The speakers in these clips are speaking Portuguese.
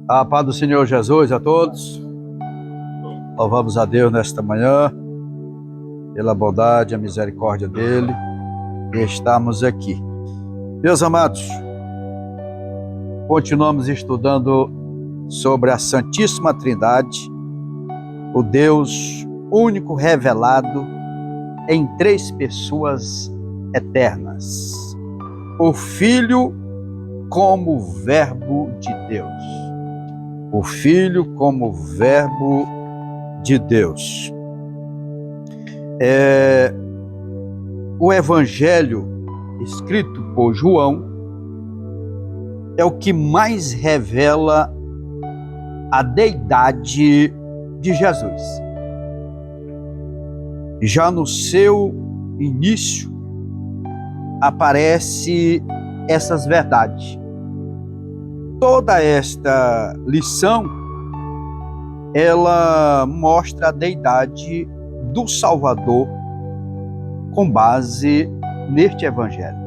A paz do Senhor Jesus a todos. Louvamos a Deus nesta manhã, pela bondade e a misericórdia dEle, e estamos aqui. Meus amados, continuamos estudando sobre a Santíssima Trindade, o Deus único revelado em três pessoas eternas. O Filho como Verbo de Deus. O Filho como Verbo de Deus. O Evangelho escrito por João é o que mais revela a deidade de Jesus. Já no seu início aparece essas verdades. Toda esta lição, ela mostra a deidade do Salvador com base neste Evangelho.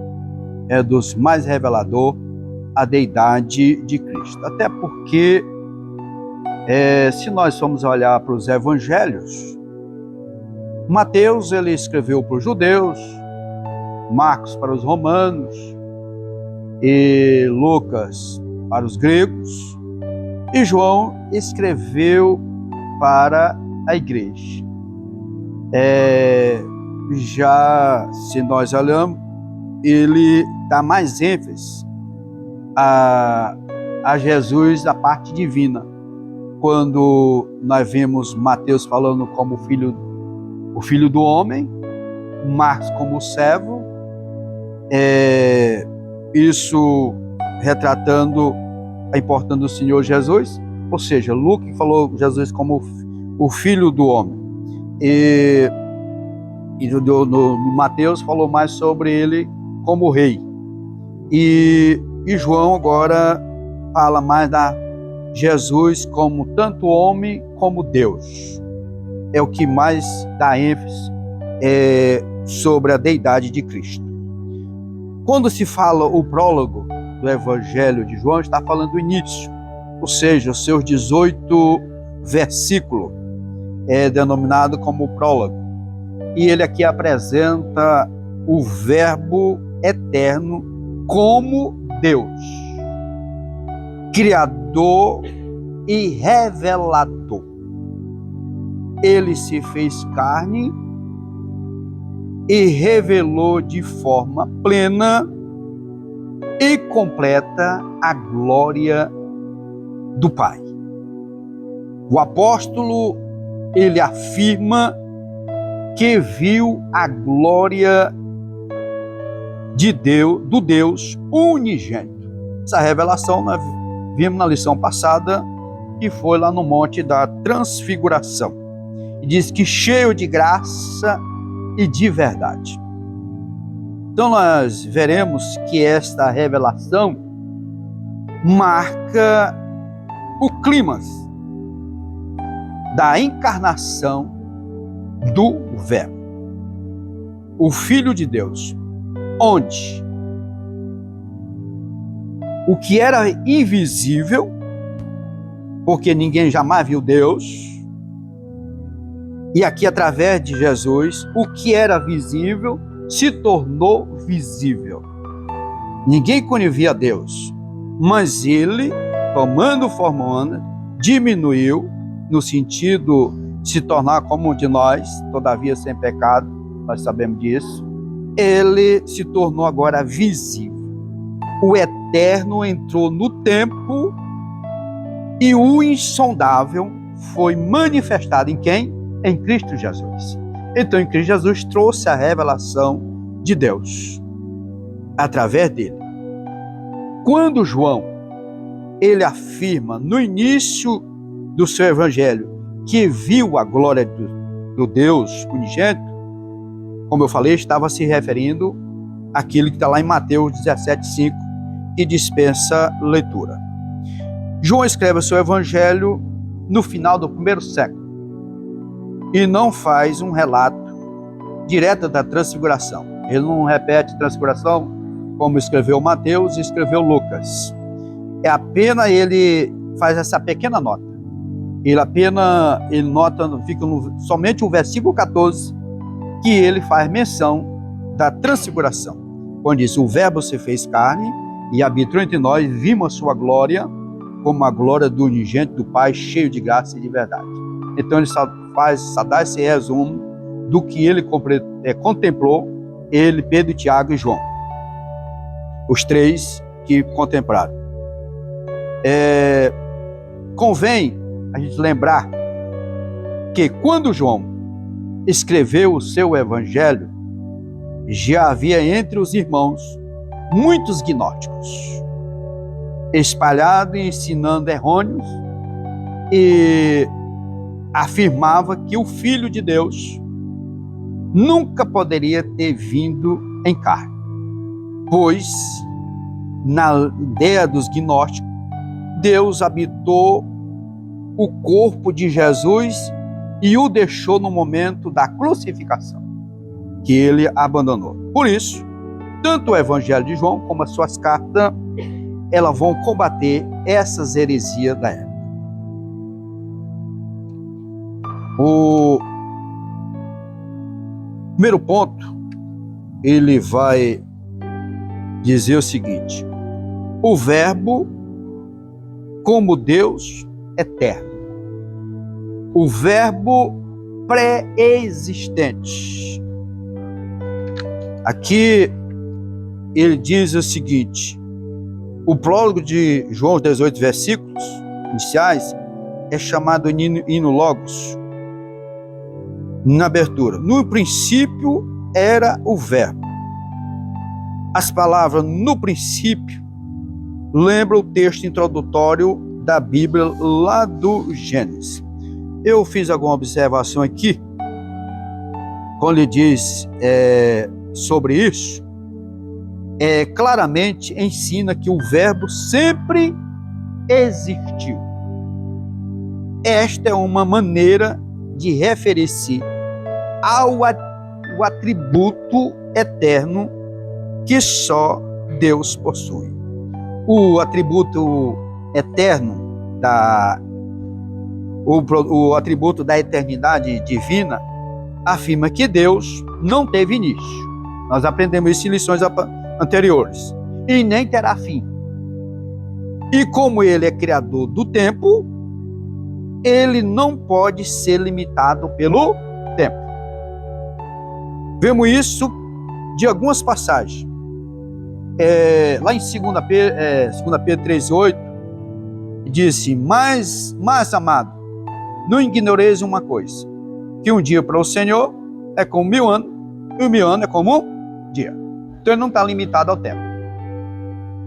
É dos mais revelador a deidade de Cristo. Até porque, se nós formos olhar para os Evangelhos, Mateus ele escreveu para os judeus, Marcos para os romanos e Lucas para os gregos, e João escreveu para a igreja. Já se nós olhamos, ele dá mais ênfase a Jesus da parte divina. Quando nós vemos Mateus falando como o filho do homem, Marcos como servo, isso retratando a importância do Senhor Jesus, ou seja, Lucas falou Jesus como o filho do homem, e no Mateus falou mais sobre ele como rei, e João agora fala mais da Jesus como tanto homem como Deus. É o que mais dá ênfase sobre a deidade de Cristo. Quando se fala o prólogo do Evangelho de João, está falando do início, ou seja, os seus 18 versículos é denominado como o prólogo. E ele aqui apresenta o Verbo eterno como Deus, Criador e revelador. Ele se fez carne e revelou de forma plena e completa a glória do Pai. O apóstolo, ele afirma que viu a glória de Deus, do Deus unigênito. Essa revelação nós vimos na lição passada, que foi lá no Monte da Transfiguração. E diz que cheio de graça e de verdade. Então nós veremos que esta revelação marca o clímax da encarnação do Verbo, o Filho de Deus, onde o que era invisível, porque ninguém jamais viu Deus, e aqui através de Jesus, o que era visível se tornou visível. Ninguém conhecia Deus, mas ele, tomando forma humana, diminuiu no sentido de se tornar como um de nós, todavia sem pecado, nós sabemos disso. Ele se tornou agora visível. O eterno entrou no tempo e o insondável foi manifestado em quem? Em Cristo Jesus. Então, em Cristo Jesus trouxe a revelação de Deus através dele. Quando João ele afirma no início do seu evangelho que viu a glória do Deus unigênito, como eu falei, estava se referindo àquilo que está lá em Mateus 17:5, que dispensa leitura. João escreve o seu evangelho no final do primeiro século e não faz um relato direto da transfiguração. Ele não repete transfiguração como escreveu Mateus e escreveu Lucas. É apenas ele faz essa pequena nota. Ele nota, fica somente o versículo 14, que ele faz menção da transfiguração, quando diz: o verbo se fez carne e habitou entre nós, vimos a sua glória, como a glória do unigênito do Pai, cheio de graça e de verdade. Então ele só dá esse resumo do que ele contemplou, ele, Pedro, Tiago e João, os três que contemplaram. Convém a gente lembrar que quando João escreveu o seu evangelho, já havia entre os irmãos muitos gnósticos, espalhados e ensinando errôneos, e afirmava que o Filho de Deus nunca poderia ter vindo em carne, pois na ideia dos gnósticos, Deus habitou o corpo de Jesus e o deixou no momento da crucificação, que ele abandonou. Por isso, tanto o Evangelho de João como as suas cartas, elas vão combater essas heresias da época. O primeiro ponto, ele vai dizer o seguinte: o Verbo como Deus eterno, o Verbo pré-existente. Aqui ele diz o seguinte: o prólogo de João, 18 versículos iniciais, é chamado hino logos. Na abertura, no princípio era o Verbo. As palavras no princípio lembram o texto introdutório da Bíblia lá do Gênesis. Eu fiz alguma observação aqui, quando ele diz sobre isso, claramente ensina que o Verbo sempre existiu. Esta é uma maneira de referir-se ao atributo eterno que só Deus possui. O atributo eterno, o atributo da eternidade divina, afirma que Deus não teve início. Nós aprendemos isso em lições anteriores. E nem terá fim. E como ele é criador do tempo, ele não pode ser limitado pelo tempo. Vemos isso de algumas passagens. Lá em 2 Pedro 3,8, disse: mas amado, não ignoreis uma coisa, que um dia para o Senhor é como 1000 anos, e 1000 anos é como um dia. Então ele não está limitado ao tempo.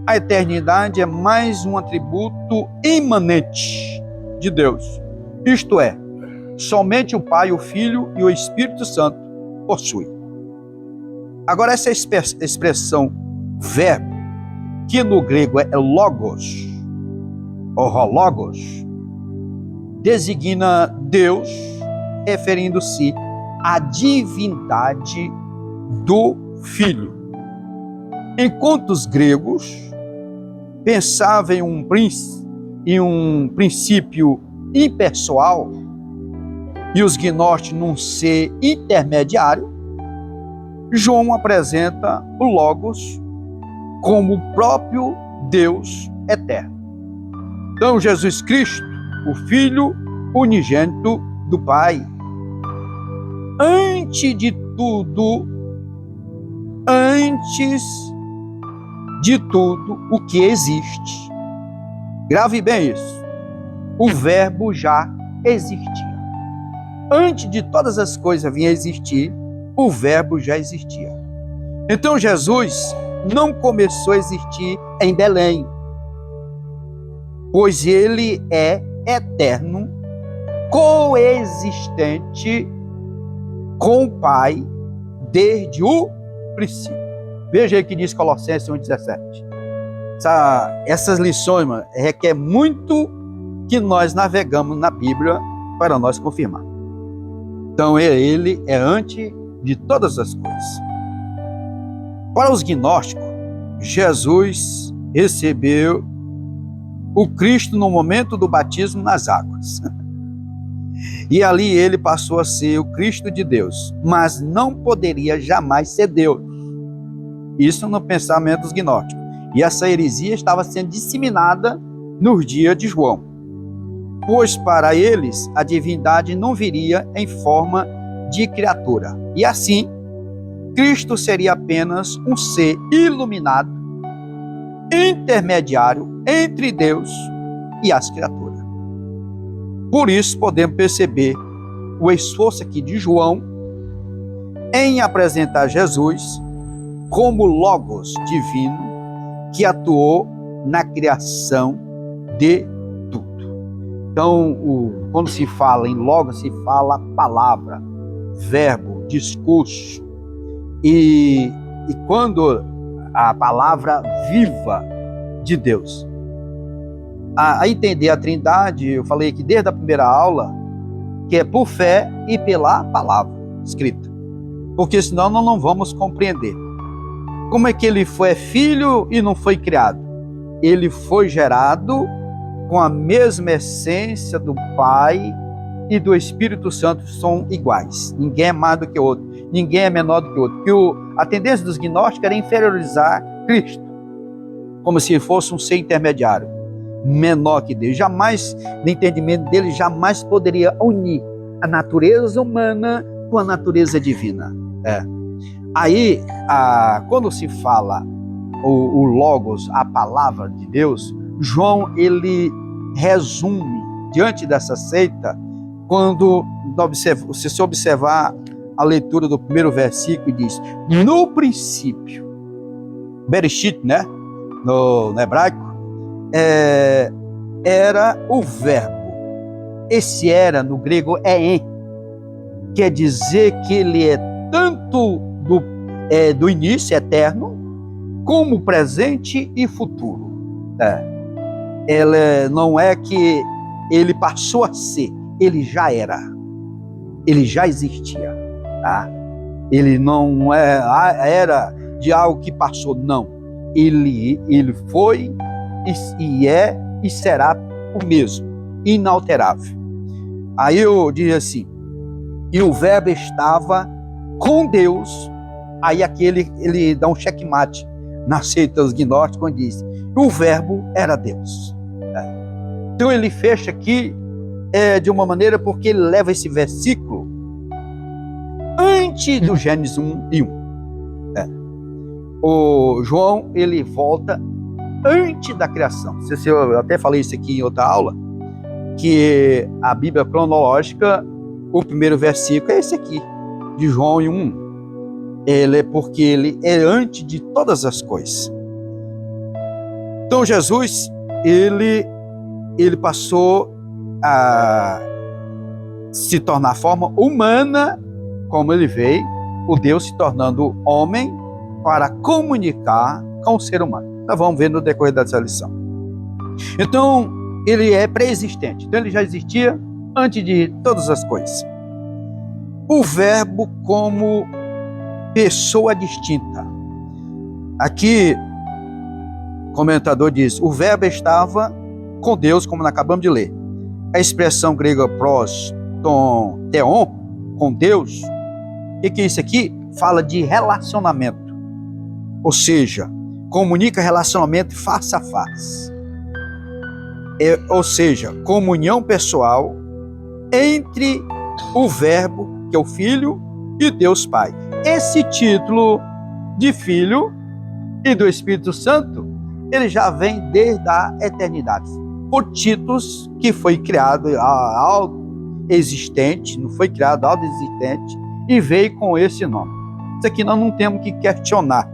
A eternidade é mais um atributo imanente de Deus. Isto é, somente o Pai, o Filho e o Espírito Santo possuem. Agora, essa expressão verbo, que no grego é logos, ou hologos, designa Deus, referindo-se à divindade do Filho. Enquanto os gregos pensavam em um princípio impessoal e os gnósticos num ser intermediário, João apresenta o Logos como o próprio Deus eterno. Então, Jesus Cristo, o Filho unigênito do Pai, antes de tudo o que existe. Grave bem isso. O Verbo já existia. Antes de todas as coisas virem a existir, o Verbo já existia. Então Jesus não começou a existir em Belém, pois ele é eterno, coexistente com o Pai desde o princípio. Veja aí que diz Colossenses 1,17. Essas lições, mano, requer muito que nós navegamos na Bíblia para nós confirmar. Então ele é antes de todas as coisas. Para os gnósticos, Jesus recebeu o Cristo no momento do batismo nas águas. E ali ele passou a ser o Cristo de Deus, mas não poderia jamais ser Deus. Isso no pensamento dos gnósticos. E essa heresia estava sendo disseminada nos dias de João, pois para eles a divindade não viria em forma de criatura. E assim, Cristo seria apenas um ser iluminado, intermediário entre Deus e as criaturas. Por isso podemos perceber o esforço aqui de João em apresentar Jesus como Logos divino que atuou na criação de tudo. Então, quando se fala em Logos, se fala palavra, verbo, discurso. E quando a palavra viva de Deus. A entender a Trindade, eu falei aqui desde a primeira aula, que é por fé e pela palavra escrita. Porque senão nós não vamos compreender. Como é que ele foi filho e não foi criado? Ele foi gerado com a mesma essência do Pai e do Espírito Santo, são iguais. Ninguém é mais do que o outro. Ninguém é menor do que o outro. Porque a tendência dos gnósticos era inferiorizar Cristo, como se fosse um ser intermediário, menor que Deus. Jamais, no entendimento dele, jamais poderia unir a natureza humana com a natureza divina. Aí, quando se fala o Logos, a palavra de Deus, João, ele resume, diante dessa seita, quando se você observar a leitura do primeiro versículo, diz: no princípio, Bereshit, né? No hebraico, era o verbo. Esse era, no grego, é en. Quer dizer que ele é tanto do início eterno, como presente e futuro. Ele não é que ele passou a ser, ele já era. Ele já existia. Tá? Ele não era de algo que passou, não. Ele foi e é e será o mesmo, inalterável. Aí eu diria assim: e o verbo estava com Deus. Aí aqui ele dá um checkmate na seita dos gnósticos, quando diz: o verbo era Deus. Então ele fecha aqui de uma maneira, porque ele leva esse versículo antes do Gênesis 1 e 1. O João, ele volta antes da criação. Eu até falei isso aqui em outra aula, que a Bíblia cronológica, o primeiro versículo é esse aqui, de João 1. Porque ele é antes de todas as coisas. Então Jesus, ele passou a se tornar forma humana, como ele veio, o Deus se tornando homem para comunicar com o ser humano. Nós vamos ver no decorrer dessa lição. Então, ele é pré-existente. Então, ele já existia antes de todas as coisas. O verbo como pessoa distinta. Aqui, o comentador diz: o verbo estava com Deus, como nós acabamos de ler. A expressão grega pros, theon, com Deus, o que é isso aqui? Fala de relacionamento. Ou seja, comunica relacionamento face a face. Ou seja, comunhão pessoal entre o verbo, que é o Filho, e Deus Pai. Esse título de Filho e do Espírito Santo, ele já vem desde a eternidade. Por títulos que foi criado existente, não foi criado algo existente, e veio com esse nome. Isso aqui nós não temos que questionar.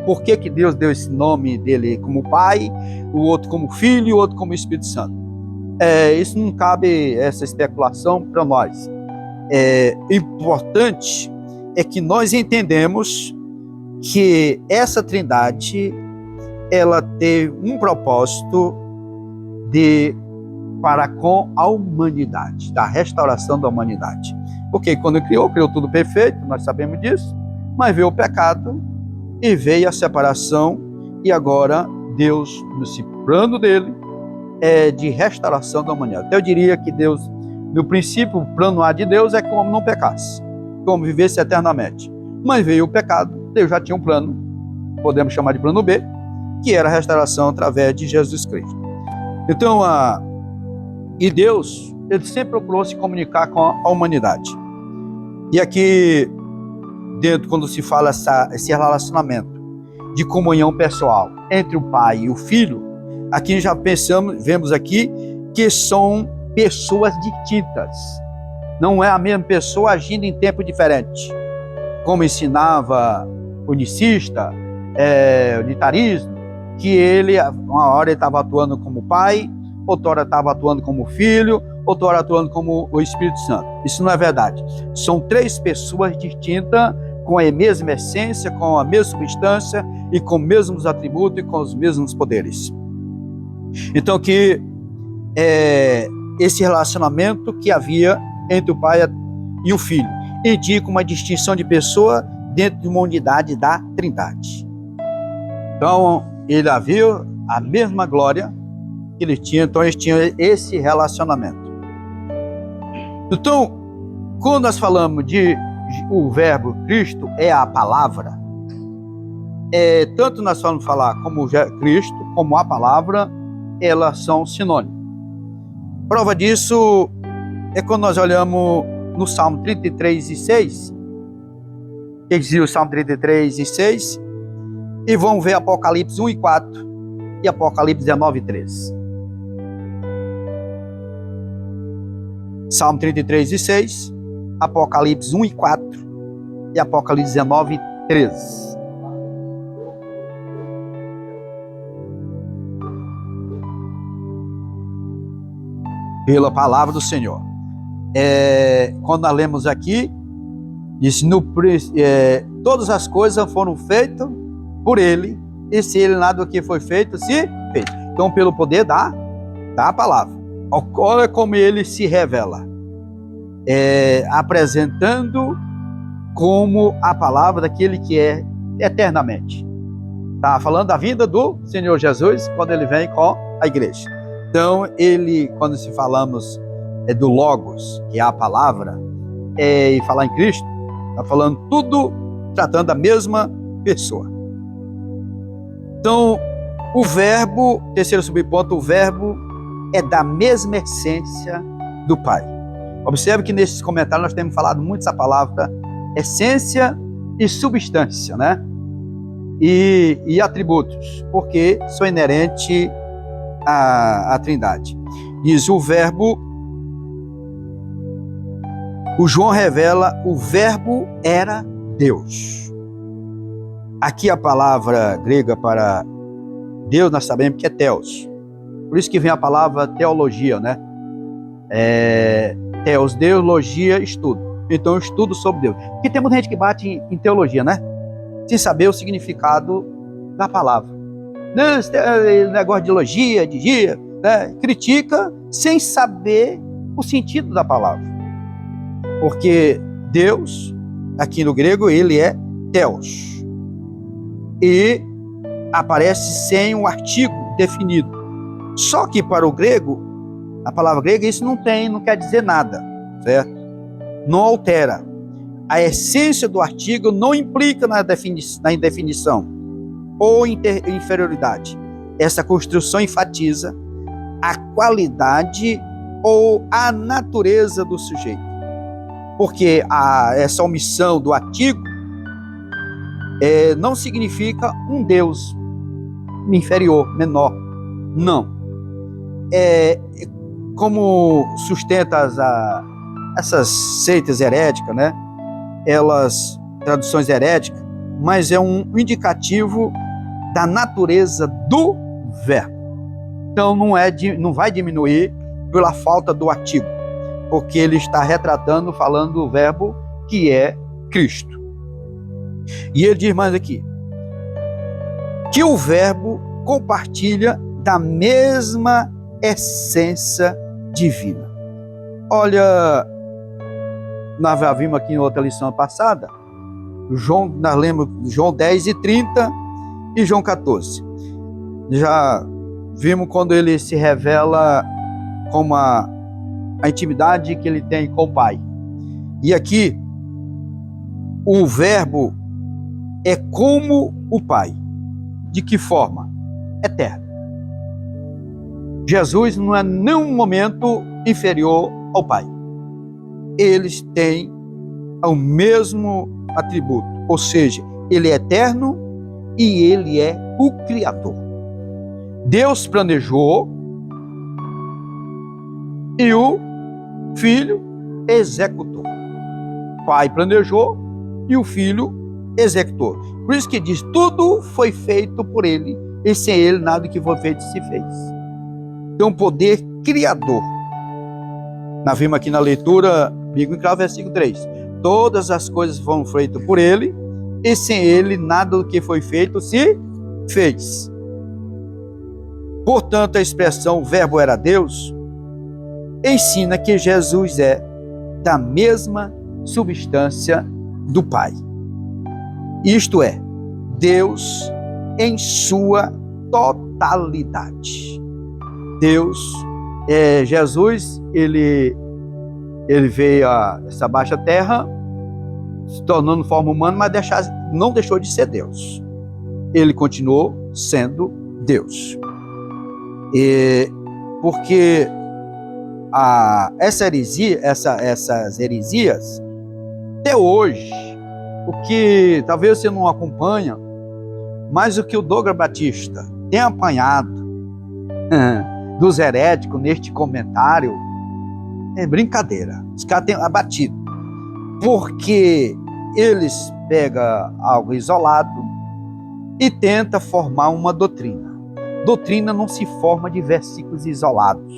Por que Deus deu esse nome dele como Pai, o outro como Filho e o outro como Espírito Santo? Isso não cabe, essa especulação, para nós. Importante é que nós entendemos que essa Trindade, ela teve um propósito para com a humanidade, da restauração da humanidade. Porque quando criou tudo perfeito, nós sabemos disso, mas veio o pecado e veio a separação, e agora Deus nos O plano dele é de restauração da humanidade. Até eu diria que Deus, no princípio, o plano A de Deus é que o homem não pecasse, que o homem vivesse eternamente. Mas veio o pecado, Deus já tinha um plano, podemos chamar de plano B, que era a restauração através de Jesus Cristo. Então, e Deus, ele sempre procurou se comunicar com a humanidade. E aqui, dentro, quando se fala esse relacionamento de comunhão pessoal entre o Pai e o Filho, aqui já vemos aqui que são pessoas distintas. Não é a mesma pessoa agindo em tempo diferente. Como ensinava o nicista, o unitarismo, que ele, uma hora ele estava atuando como pai, outra hora estava atuando como filho, outra hora atuando como o Espírito Santo. Isso não é verdade. São três pessoas distintas, com a mesma essência, com a mesma substância e com os mesmos atributos e com os mesmos poderes. Então, que esse relacionamento que havia entre o Pai e o Filho indica uma distinção de pessoa dentro de uma unidade da Trindade. Então, ele havia a mesma glória que ele tinha, então eles tinham esse relacionamento. Então, quando nós falamos de o verbo Cristo é a palavra, tanto nós vamos falar como Cristo, como a palavra, elas são sinônimos. Prova disso é quando nós olhamos no Salmo 33:6, que dizia o Salmo 33:6, e vamos ver Apocalipse 1:4 e Apocalipse 19:3. Salmo 33:6, Apocalipse 1:4 e Apocalipse 19:3. Pela palavra do Senhor. Quando nós lemos aqui, diz: todas as coisas foram feitas por ele, e se ele nada do que foi feito, se fez. Então, pelo poder da palavra. Olha como ele se revela, apresentando como a palavra daquele que é eternamente. Está falando da vinda do Senhor Jesus, quando ele vem com a igreja. Então, quando se falamos do Logos, que é a palavra, e falar em Cristo, está falando tudo tratando da mesma pessoa. Então, o verbo, terceiro subponto, o verbo é da mesma essência do Pai. Observe que nesses comentários nós temos falado muito essa palavra essência e substância, né? E atributos, porque são inerentes à Trindade. Diz o verbo, o João revela, o verbo era Deus. Aqui a palavra grega para Deus nós sabemos que é Theos. Por isso que vem a palavra teologia, né? Theos, Deus, logia, estudo. Então, estudo sobre Deus. Porque tem muita gente que bate em teologia, né? Sem saber o significado da palavra. Esse negócio de logia, de dia, né? Critica sem saber o sentido da palavra. Porque Deus, aqui no grego, ele é Theos. E aparece sem um artigo definido. Só que para o grego, a palavra grega, isso não quer dizer nada, certo? Não altera. A essência do artigo não implica na indefinição ou inferioridade. Essa construção enfatiza a qualidade ou a natureza do sujeito. Porque essa omissão do artigo não significa um Deus inferior, menor. Não. Como sustenta essas seitas heréticas, né? Traduções heréticas, mas é um indicativo da natureza do verbo. Então não vai diminuir pela falta do artigo, porque ele está retratando, falando do verbo que é Cristo. E ele diz mais aqui, que o verbo compartilha da mesma essência divina. Olha, nós já vimos aqui em outra lição passada, nós lemos João 10:30 e João 14. Já Vimos quando ele se revela como a intimidade que ele tem com o Pai. E aqui, o verbo é como o Pai. De que forma? Eterno. Jesus não é em nenhum momento inferior ao Pai. Eles têm o mesmo atributo, ou seja, ele é eterno e ele é o Criador. Deus planejou e o Filho executou. O Pai planejou e o Filho executou. Por isso que diz, tudo foi feito por ele, e sem ele nada que foi feito se fez. Então, um poder criador. Nós vimos aqui na leitura bíblica, versículo 3. Todas as coisas foram feitas por ele, e sem ele nada do que foi feito se fez. Portanto, a expressão o verbo era Deus ensina que Jesus é da mesma substância do Pai. Isto é, Deus em sua totalidade. Deus, Jesus, ele veio a essa baixa terra, se tornando forma humana, mas não deixou de ser Deus. Ele continuou sendo Deus. Porque essas heresias, até hoje, o que talvez você não acompanha, mas o que o Douglas Batista tem apanhado dos heréticos neste comentário é brincadeira. Os caras têm abatido, porque eles pegam algo isolado e tentam formar uma doutrina. Doutrina não se forma de versículos isolados.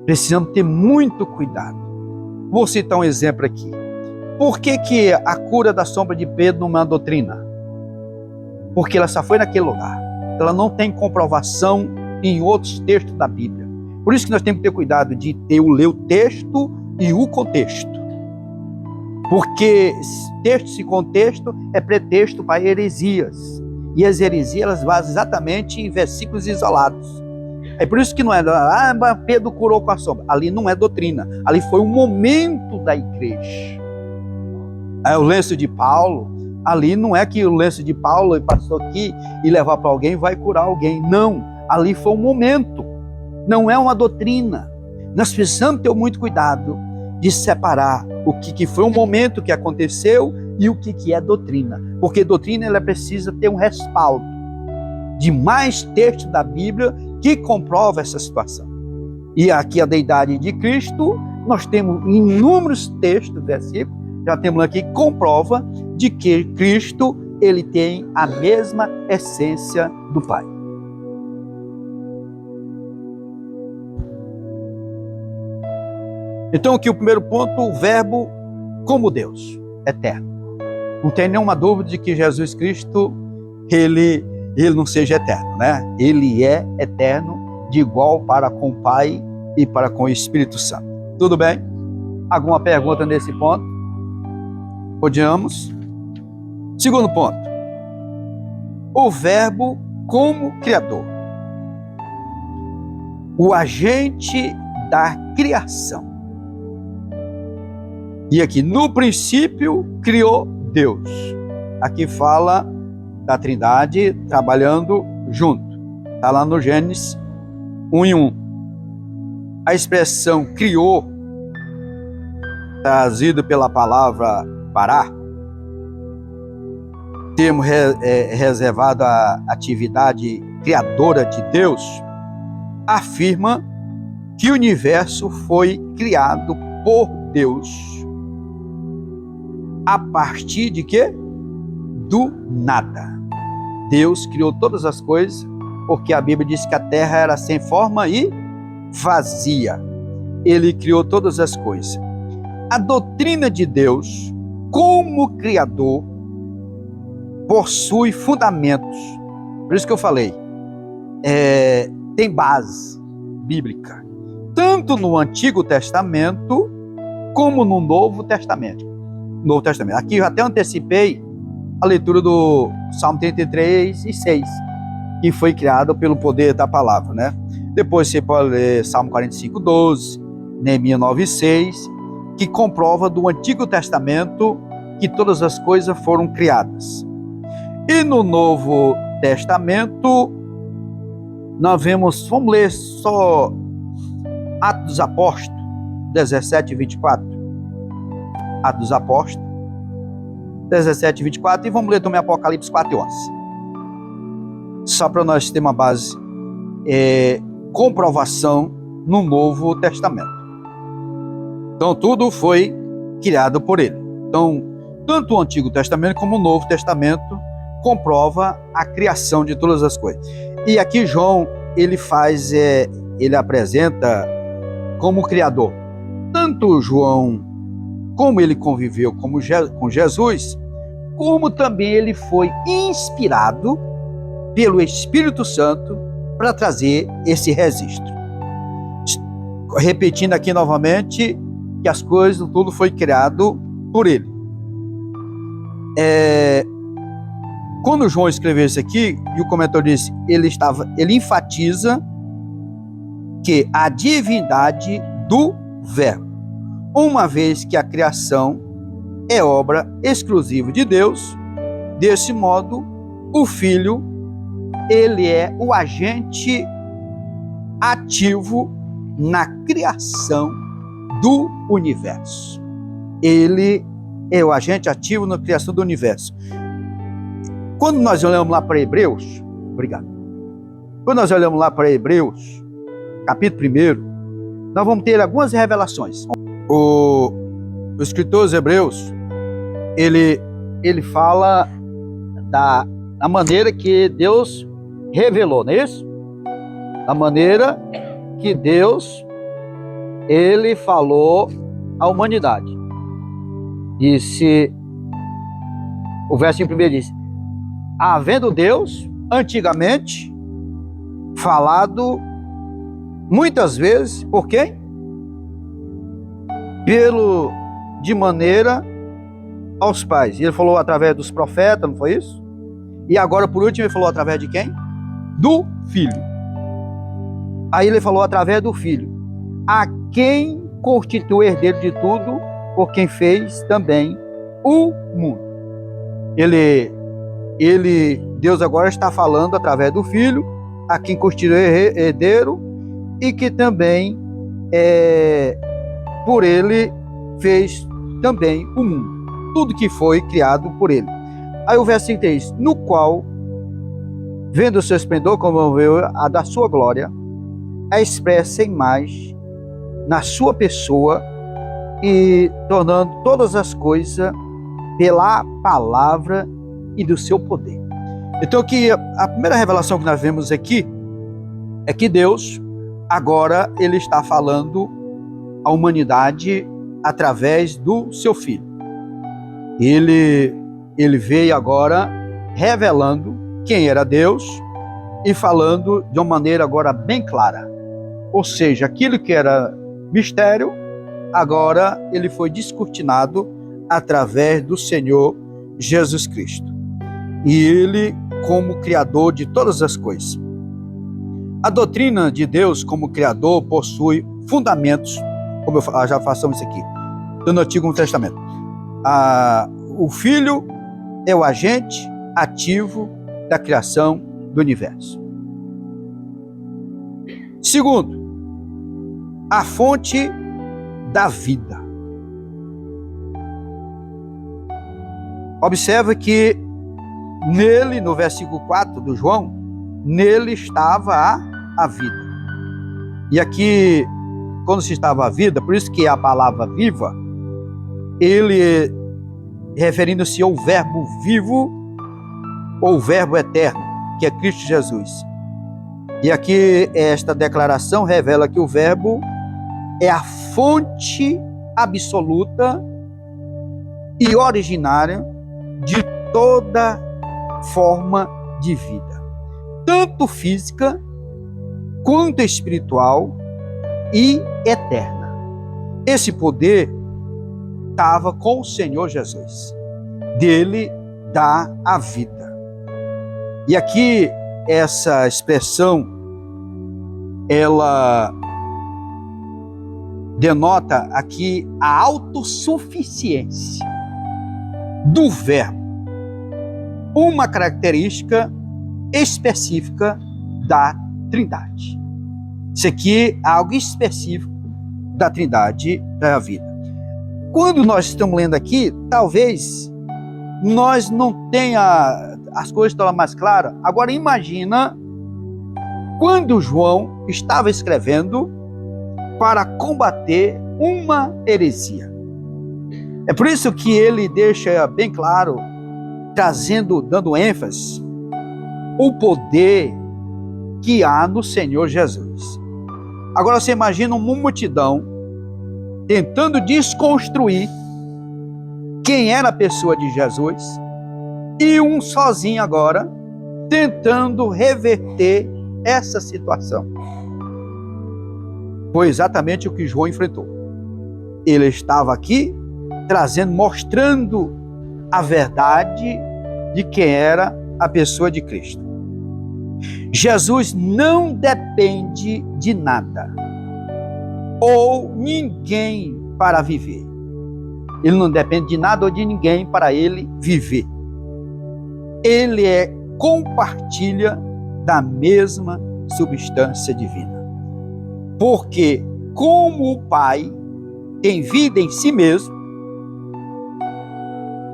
Precisamos ter muito cuidado. Vou citar um exemplo aqui. Por que a cura da sombra de Pedro não é uma doutrina? Porque ela só foi naquele lugar. Ela não tem comprovação em outros textos da Bíblia. Por isso que nós temos que ter cuidado de ler o texto e o contexto. Porque texto sem contexto é pretexto para heresias. E as heresias elas vazam exatamente em versículos isolados. É por isso que não é, Pedro curou com a sombra. Ali não é doutrina. Ali foi um momento da igreja. O lenço de Paulo, ali não é que o lenço de Paulo passou aqui e levar para alguém vai curar alguém. Não, ali foi um momento. Não é uma doutrina. Nós precisamos ter muito cuidado de separar o que foi um momento que aconteceu e o que é doutrina. Porque doutrina ela precisa ter um respaldo de mais textos da Bíblia que comprova essa situação. E aqui a deidade de Cristo, nós temos inúmeros textos, versículos, já temos aqui que comprova de que Cristo ele tem a mesma essência do Pai. Então aqui o primeiro ponto, o verbo como Deus, eterno. Não tem nenhuma dúvida de que Jesus Cristo, ele não seja eterno, né? Ele é eterno de igual para com o Pai e para com o Espírito Santo. Tudo bem? Alguma pergunta nesse ponto? Odiamos. Segundo ponto, o verbo como Criador. O agente da criação. E aqui, no princípio, criou Deus. Aqui fala da Trindade trabalhando junto. Está lá no Gênesis 1:1. A expressão criou, trazido pela palavra parar, termo reservado à atividade criadora de Deus, afirma que o universo foi criado por Deus. A partir de quê? Do nada. Deus criou todas as coisas, porque a Bíblia diz que a terra era sem forma e vazia. Ele criou todas as coisas. A doutrina de Deus, como Criador, possui fundamentos. Por isso que eu falei, tem base bíblica, tanto no Antigo Testamento, como no Novo Testamento. Aqui eu até antecipei a leitura do Salmo 33 e 6, que foi criado pelo poder da palavra, né? Depois você pode ler Salmo 45:12, Neemias 9:6, que comprova do Antigo Testamento que todas as coisas foram criadas. E no Novo Testamento, nós vamos ler só Atos dos Apóstolos, 17:24. Atos dos Apóstolos, 17:24, e vamos ler também Apocalipse 4:11. Só para nós ter uma base, comprovação no Novo Testamento. Então, tudo foi criado por ele. Então, tanto o Antigo Testamento como o Novo Testamento comprova a criação de todas as coisas. E aqui João, ele apresenta como criador. Tanto João, como ele conviveu com Jesus, como também ele foi inspirado pelo Espírito Santo para trazer esse registro. Repetindo aqui novamente que as coisas, tudo foi criado por ele. Quando João escreveu isso aqui, e o comentário disse, ele enfatiza que a divindade do Verbo, uma vez que a criação é obra exclusiva de Deus, desse modo, o Filho, ele é o agente ativo na criação do universo. Ele é o agente ativo na criação do universo. Quando nós olhamos lá para Hebreus, Quando nós olhamos lá para Hebreus, capítulo 1, nós vamos ter algumas revelações. O escritor dos Hebreus, ele fala da maneira que Deus revelou, não é isso? Da maneira que Deus, ele falou à humanidade. Disse, o verso 1 diz, havendo Deus, antigamente, falado muitas vezes, por quem? De maneira aos pais. Ele falou através dos profetas, não foi isso? E agora, por último, ele falou através de quem? Do Filho. Aí ele falou através do Filho, a quem constitui o herdeiro de tudo, por quem fez também o mundo. Deus agora está falando através do Filho, a quem constitui o herdeiro, e que também, por ele, fez também o mundo. Tudo que foi criado por ele. Aí o verso 33, no qual, vendo o seu esplendor, como vê a da sua glória, é expressa em imagem na sua pessoa e tornando todas as coisas pela palavra e do seu poder. Então aqui, a primeira revelação que nós vemos aqui é que Deus, agora, ele está falando à humanidade através do seu Filho. Ele veio agora revelando quem era Deus e falando de uma maneira agora bem clara. Ou seja, aquilo que era mistério, agora ele foi descortinado através do Senhor Jesus Cristo. E ele como criador de todas as coisas. A doutrina de Deus como criador possui fundamentos, como já façamos isso aqui, do Antigo Testamento. O Filho é o agente ativo da criação do universo. Segundo, a fonte da vida. Observa que nele, no versículo 4 do João, nele estava a vida. E aqui, quando se estava a vida, por isso que a palavra viva, ele referindo-se ao verbo vivo, ou verbo eterno, que é Cristo Jesus. E aqui esta declaração revela que o verbo é a fonte absoluta e originária de toda forma de vida, tanto física quanto espiritual e eterna. Esse poder estava com o Senhor Jesus, dele dá a vida. E aqui essa expressão, ela denota aqui a autossuficiência do Verbo, uma característica específica da Trindade. Isso aqui é algo específico da Trindade da vida. Quando nós estamos lendo aqui, talvez nós não tenha as coisas todas mais claras. Agora imagina quando João estava escrevendo para combater uma heresia. É por isso que ele deixa bem claro, dando ênfase, o poder que há no Senhor Jesus. Agora você imagina uma multidão tentando desconstruir quem era a pessoa de Jesus e um sozinho agora tentando reverter essa situação. Foi exatamente o que João enfrentou. Ele estava aqui mostrando a verdade de quem era a pessoa de Cristo. Jesus não depende de nada ou ninguém para viver. Ele não depende de nada ou de ninguém para ele viver. Ele compartilha da mesma substância divina. Porque como o Pai tem vida em si mesmo,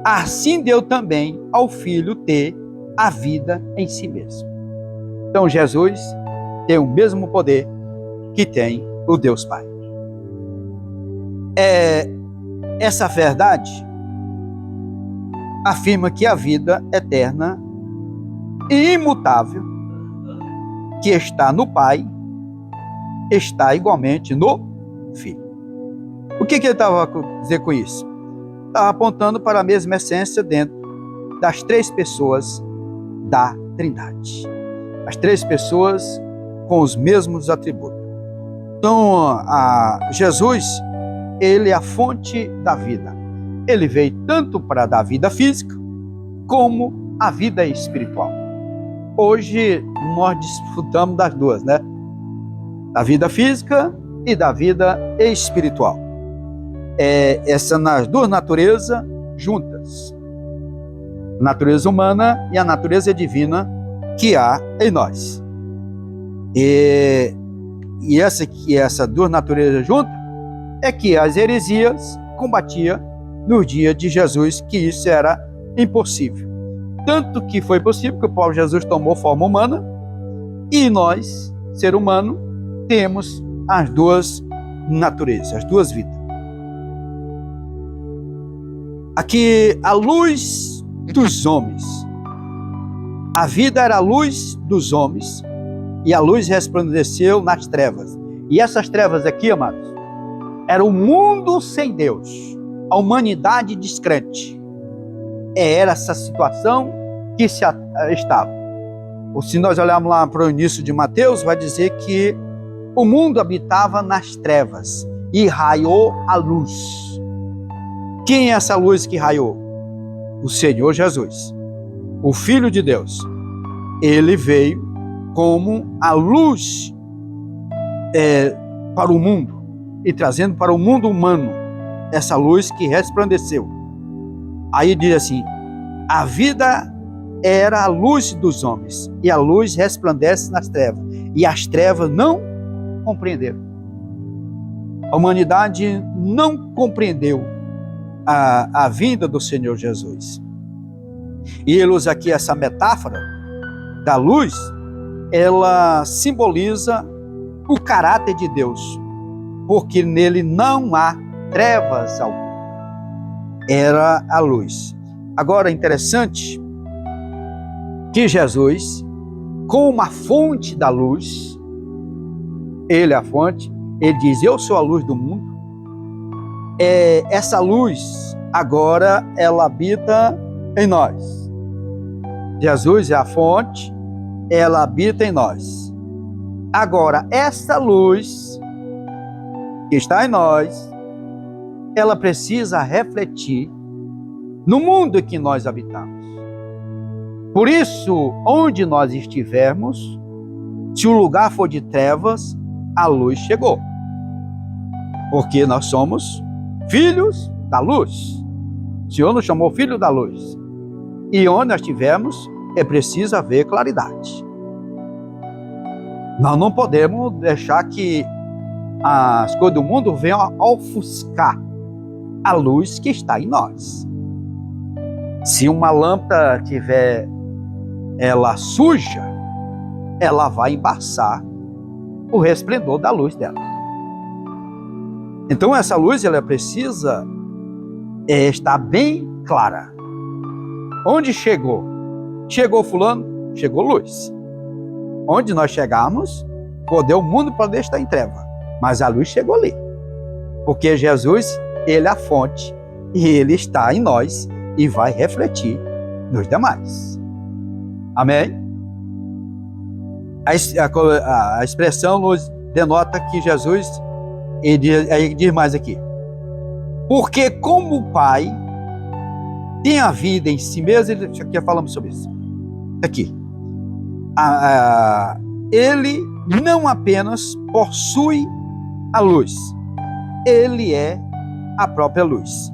assim deu também ao Filho ter a vida em si mesmo. Então Jesus tem o mesmo poder que tem o Deus Pai. Essa verdade afirma que a vida eterna e imutável que está no Pai está igualmente no Filho. O que ele estava a dizer com isso? Estava apontando para a mesma essência dentro das três pessoas da Trindade. As três pessoas com os mesmos atributos. Então, Jesus, ele é a fonte da vida. Ele veio tanto para dar vida física, como a vida espiritual. Hoje, nós desfrutamos das duas, né? Da vida física e da vida espiritual. Nas duas naturezas juntas. A natureza humana e a natureza divina que há em nós. E essa duas naturezas juntas é que as heresias combatiam no dia de Jesus, que isso era impossível. Tanto que foi possível que o próprio Jesus tomou forma humana e nós, ser humano, temos as duas naturezas, as duas vidas. Aqui, a luz dos homens. A vida era a luz dos homens e a luz resplandeceu nas trevas. E essas trevas aqui, amados, era o mundo sem Deus, a humanidade descrente. Era essa situação que se estava. Ou se nós olharmos lá para o início de Mateus, vai dizer que o mundo habitava nas trevas e raiou a luz. Quem é essa luz que raiou? O Senhor Jesus, o Filho de Deus. Ele veio como a luz para o mundo e trazendo para o mundo humano essa luz que resplandeceu. Aí diz assim: a vida era a luz dos homens e a luz resplandece nas trevas e as trevas não compreenderam. A humanidade não compreendeu a vinda do Senhor Jesus. E ele usa aqui essa metáfora da luz, ela simboliza o caráter de Deus, porque nele não há trevas alguma. Era a luz. Agora, interessante que Jesus, como a fonte da luz, ele é a fonte, ele diz: eu sou a luz do mundo. Essa luz, agora, ela habita em nós. Jesus é a fonte, ela habita em nós. Agora, essa luz que está em nós, ela precisa refletir no mundo que nós habitamos. Por isso, onde nós estivermos, se o lugar for de trevas, a luz chegou. Porque nós somos filhos da luz. O Senhor nos chamou filho da luz. E onde nós estivermos, é preciso haver claridade. Nós não podemos deixar que as coisas do mundo venham a ofuscar a luz que está em nós. Se uma lâmpada tiver ela suja, ela vai embaçar o resplendor da luz dela. Então essa luz ela precisa estar bem clara. Onde chegou? Chegou fulano, chegou luz. Onde nós chegarmos, o mundo pode estar em treva, mas a luz chegou ali. Porque Jesus, ele é a fonte e ele está em nós e vai refletir nos demais. Amém? A expressão nos denota que Jesus, ele diz mais aqui: porque como o Pai tem a vida em si mesmo, aqui falamos sobre isso. Aqui. Ele não apenas possui a luz, ele é a própria luz.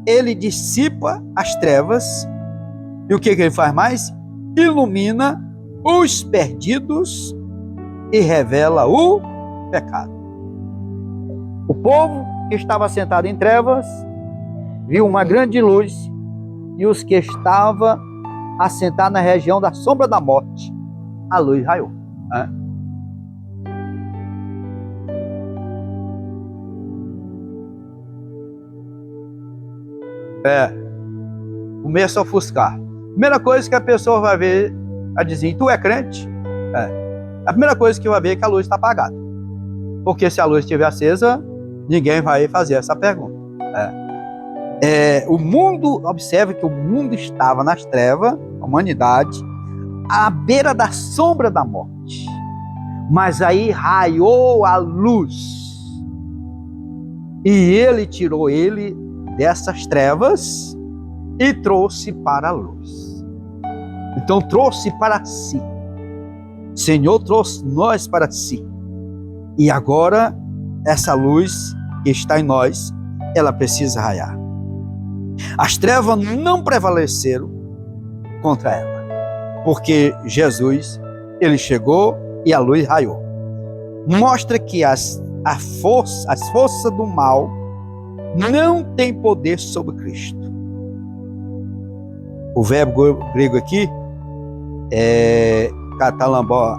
Ele dissipa as trevas e o que ele faz mais? Ilumina os perdidos e revela o pecado. O povo que estava sentado em trevas viu uma grande luz, e os que estavam assentados na região da sombra da morte, a luz raiou. Começa a ofuscar. Primeira coisa que a pessoa vai ver, a dizer: tu é crente? A primeira coisa que vai ver é que a luz está apagada. Porque se a luz estiver acesa, ninguém vai fazer essa pergunta. O mundo, observa que o mundo estava nas trevas, a humanidade, à beira da sombra da morte. Mas aí raiou a luz. E ele tirou ele dessas trevas e trouxe para a luz. Então trouxe para si. O Senhor trouxe nós para si. E agora essa luz que está em nós, ela precisa raiar. As trevas não prevaleceram contra ela, porque Jesus, ele chegou e a luz raiou. Mostra que as forças do mal não têm poder sobre Cristo. O verbo grego aqui é katalambó,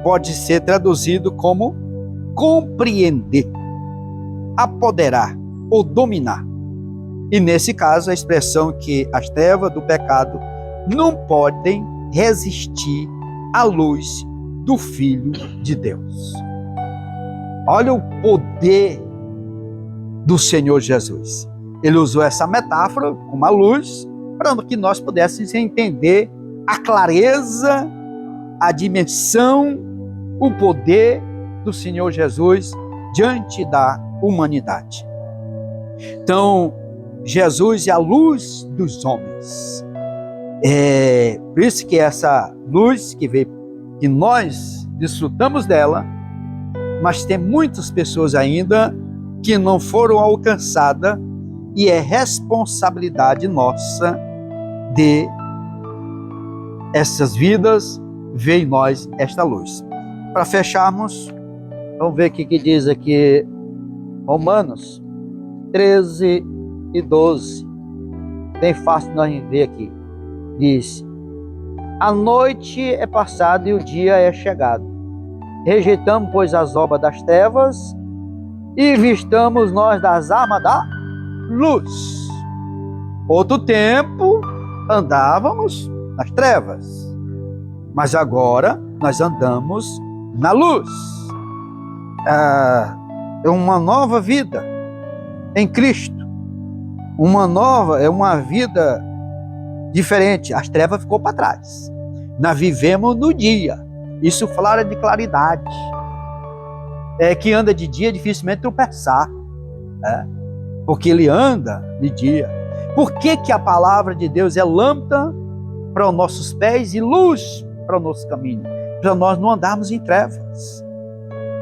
pode ser traduzido como compreender, apoderar ou dominar. E nesse caso, a expressão que as trevas do pecado não podem resistir à luz do Filho de Deus. Olha o poder do Senhor Jesus. Ele usou essa metáfora, uma luz, para que nós pudéssemos entender a clareza, a dimensão, o poder do Senhor Jesus diante da humanidade. Então, Jesus é a luz dos homens. É por isso que essa luz que veio, que nós desfrutamos dela, mas tem muitas pessoas ainda que não foram alcançadas, e é responsabilidade nossa de essas vidas ver em nós esta luz. Para fecharmos, vamos ver o que diz aqui Romanos 13 e 12. Bem fácil nós ver aqui. Diz: a noite é passada e o dia é chegado. Rejeitamos, pois, as obras das trevas e vistamos nós das armas da luz. Outro tempo andávamos nas trevas, mas agora nós andamos na luz. É uma nova vida em Cristo. É uma vida diferente. As trevas ficou para trás. Nós vivemos no dia. Isso fala de claridade. Que anda de dia dificilmente tropeçar. Porque ele anda de dia. Por que que a palavra de Deus é lâmpada para os nossos pés e luz para o nosso caminho? Para nós não andarmos em trevas,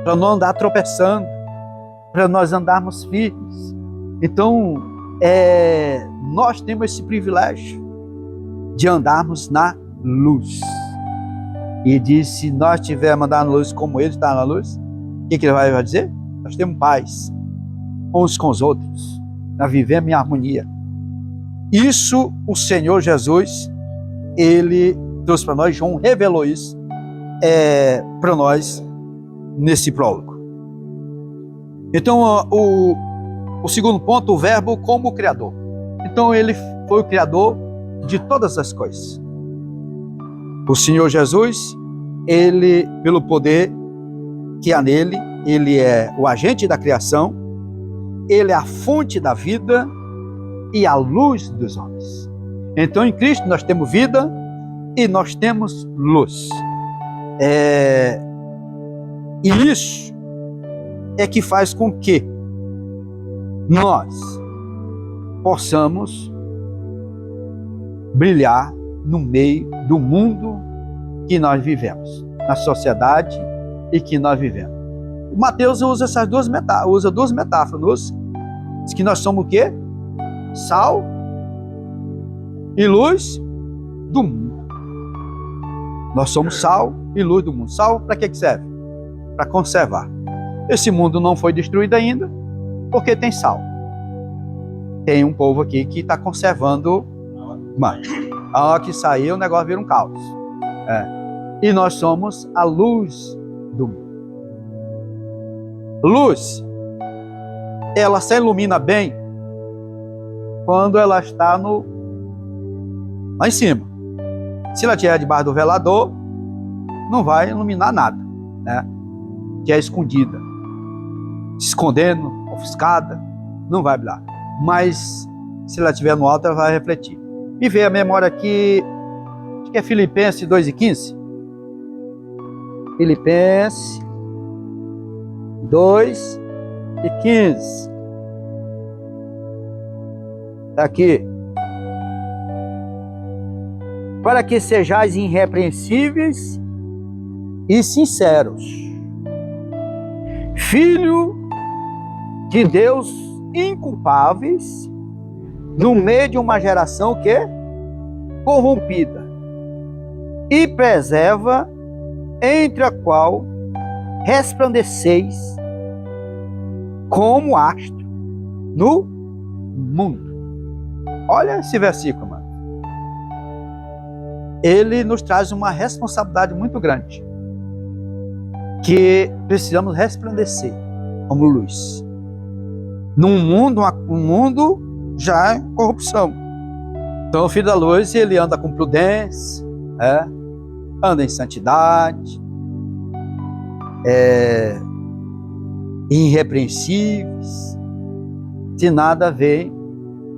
para não andar tropeçando, para nós andarmos firmes. Então, nós temos esse privilégio de andarmos na luz. E diz, se nós estivermos andando na luz como Ele está na luz, o que Ele vai dizer? Nós temos paz uns com os outros, nós vivemos em harmonia. Isso o Senhor Jesus, Ele trouxe para nós, João revelou isso para nós nesse prólogo. Então, o segundo ponto, o verbo como Criador. Então, Ele foi o Criador de todas as coisas. O Senhor Jesus, Ele, pelo poder que há nele, Ele é o agente da criação, Ele é a fonte da vida e a luz dos homens. Então, em Cristo nós temos vida e nós temos luz. E isso é que faz com que nós possamos brilhar no meio do mundo que nós vivemos, na sociedade e que nós vivemos. O Mateus usa essas duas metáforas, diz que nós somos o quê? Sal e luz do mundo. Nós somos sal e luz do mundo. Sal para que serve? Para conservar. Esse mundo não foi destruído ainda, porque tem sal. Tem um povo aqui que está conservando. Mas a hora que sair, o negócio vira um caos. E nós somos a luz do mundo. Luz, ela se ilumina bem quando ela está lá em cima. Se ela estiver debaixo do velador, não vai iluminar nada, né? Que é escondida, se escondendo, ofuscada, não vai brilhar. Mas se ela estiver no alto, ela vai refletir. Me veio a memória aqui, acho que é Filipenses 2:15. Filipenses 2:15. Está aqui. Para que sejais irrepreensíveis e sinceros, filho de Deus inculpáveis, no meio de uma geração que corrompida e preserva, entre a qual resplandeceis como astro no mundo. Olha esse versículo, mano. Ele nos traz uma responsabilidade muito grande, que precisamos resplandecer como luz num mundo, um mundo já em corrupção. Então o filho da luz, ele anda com prudência, anda em santidade, irrepreensíveis, se nada vem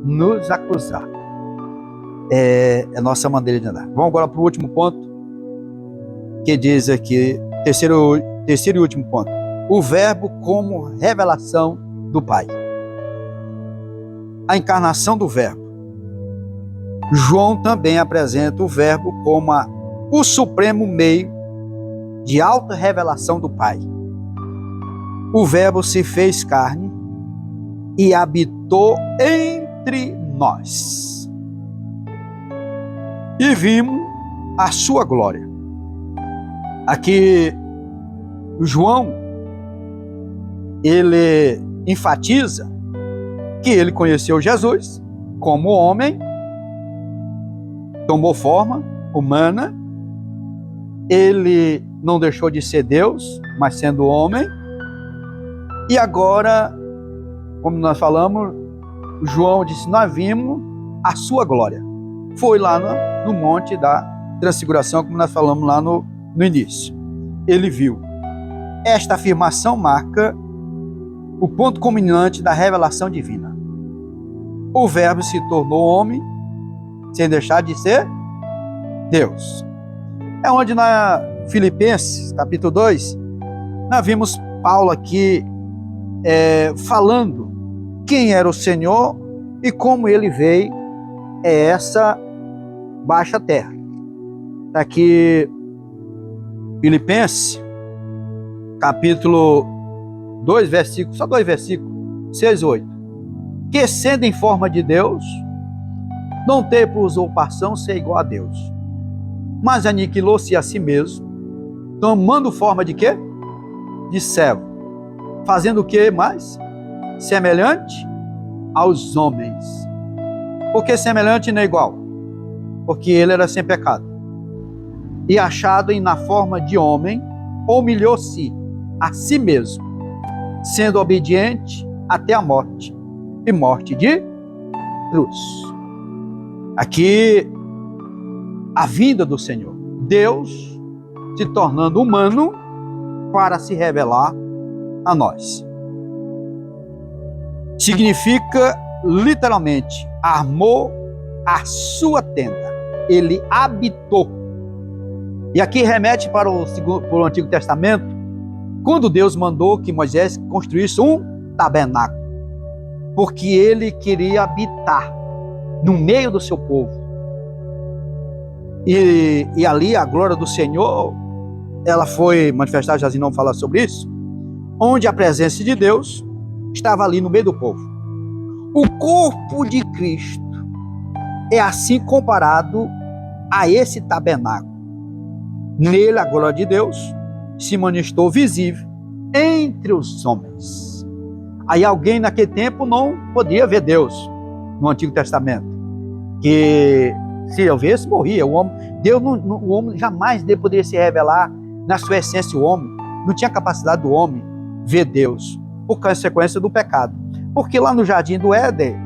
nos acusar. É a nossa maneira de andar. Vamos agora para o último ponto, que diz aqui, terceiro e último ponto, o verbo como revelação do Pai. A encarnação do verbo. João também apresenta o verbo como o supremo meio de alta revelação do Pai. O verbo se fez carne e habitou entre nós. E vimos a sua glória. Aqui, João, ele enfatiza que ele conheceu Jesus como homem, tomou forma humana, ele não deixou de ser Deus, mas sendo homem, e agora, como nós falamos, João disse, nós vimos a sua glória. Foi lá no monte da transfiguração, como nós falamos lá no início. Ele viu. Esta afirmação marca o ponto culminante da revelação divina. O verbo se tornou homem, sem deixar de ser Deus. É onde na Filipenses, capítulo 2, nós vimos Paulo aqui falando quem era o Senhor e como ele veio é essa baixa terra. Está aqui Filipenses, capítulo 2, versículos, só 2 versículos, 6 e 8. Que sendo em forma de Deus, não teve por usurpação ser igual a Deus, mas aniquilou-se a si mesmo, tomando forma de quê? De servo, fazendo o que mais? Semelhante aos homens. Por que semelhante não é igual? Porque ele era sem pecado. E achado na forma de homem, humilhou-se a si mesmo, sendo obediente até a morte, e morte de cruz. Aqui, a vinda do Senhor. Deus se tornando humano para se revelar a nós. Significa, literalmente, armou a sua tenda. Ele habitou. E aqui remete para o Antigo Testamento, quando Deus mandou que Moisés construísse um tabernáculo, porque ele queria habitar no meio do seu povo. E ali a glória do Senhor, ela foi manifestada, já não fala sobre isso, onde a presença de Deus estava ali no meio do povo. O corpo de Cristo é assim comparado a esse tabernáculo. Nele a glória de Deus se manifestou visível entre os homens. Aí alguém naquele tempo não podia ver Deus no Antigo Testamento, que se eu visse, morria. O homem, Deus o homem jamais poderia se revelar na sua essência. O homem não tinha capacidade do homem ver Deus, por consequência do pecado. Porque lá no jardim do Éden,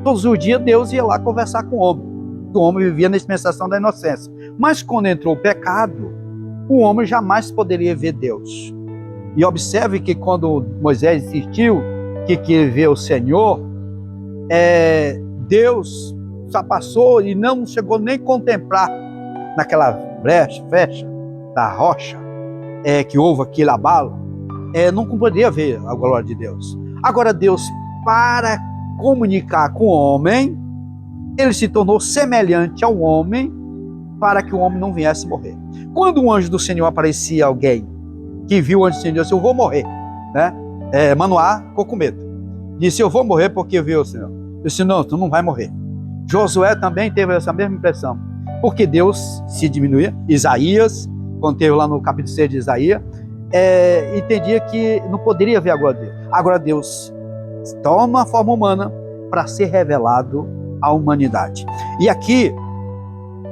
todos os dias Deus ia lá conversar com o homem. O homem vivia na dispensação da inocência. Mas quando entrou o pecado, o homem jamais poderia ver Deus. E observe que quando Moisés insistiu que queria ver o Senhor, Deus só passou e não chegou nem a contemplar naquela flecha da rocha, que houve aquele abalo, não poderia ver a glória de Deus. Agora Deus, para comunicar com o homem, ele se tornou semelhante ao homem, para que o homem não viesse morrer. Quando um anjo do Senhor aparecia a alguém que viu o anjo do Senhor, disse: eu vou morrer, né? Manoá ficou com medo, disse: eu vou morrer porque viu o Senhor. Eu disse: não, tu não vai morrer. Josué também teve essa mesma impressão, porque Deus se diminuía. Isaías, quando teve lá no capítulo 6 de Isaías, entendia que não poderia ver a glória de Deus. Agora Deus toma a forma humana para ser revelado à humanidade. E aqui,